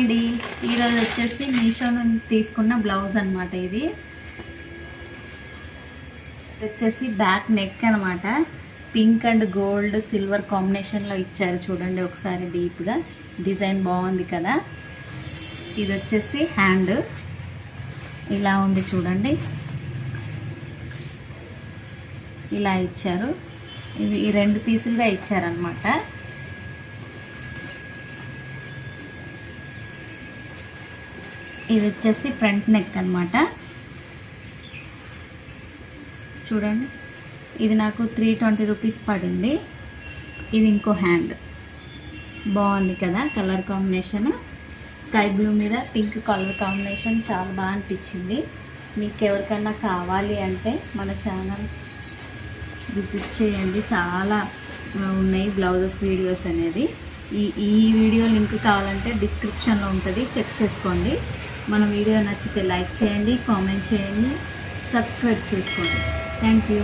అండి, ఈరోజు వచ్చేసి మీషో నుంచి తీసుకున్న బ్లౌజ్ అనమాట. ఇది వచ్చేసి బ్యాక్ నెక్ అనమాట. పింక్ అండ్ గోల్డ్ సిల్వర్ కాంబినేషన్లో ఇచ్చారు చూడండి ఒకసారి డీప్గా. డిజైన్ బాగుంది కదా. ఇది వచ్చేసి హ్యాండ్ ఇలా ఉంది చూడండి, ఇలా ఇచ్చారు. ఇది ఈ 2 పీసులుగా ఇచ్చారనమాట. ఇది వచ్చేసి ఫ్రంట్ నెక్ అనమాట. చూడండి, ఇది నాకు 320 రూపీస్ పడింది. ఇది ఇంకో హ్యాండ్ బాగుంది కదా. కలర్ కాంబినేషన్ స్కై బ్లూ మీద పింక్ కలర్ కాంబినేషన్ చాలా బాగా అనిపించింది. మీకు ఎవరికైనా కావాలి అంటే మన ఛానల్ విజిట్ చేయండి. చాలా ఉన్నాయి బ్లౌజెస్ వీడియోస్ అనేది. ఈ వీడియో లింక్ కావాలంటే డిస్క్రిప్షన్లో ఉంటుంది, చెక్ చేసుకోండి. మన వీడియో నచ్చితే లైక్ చేయండి, కామెంట్ చేయండి, సబ్స్క్రైబ్ చేసుకోండి. Thank you.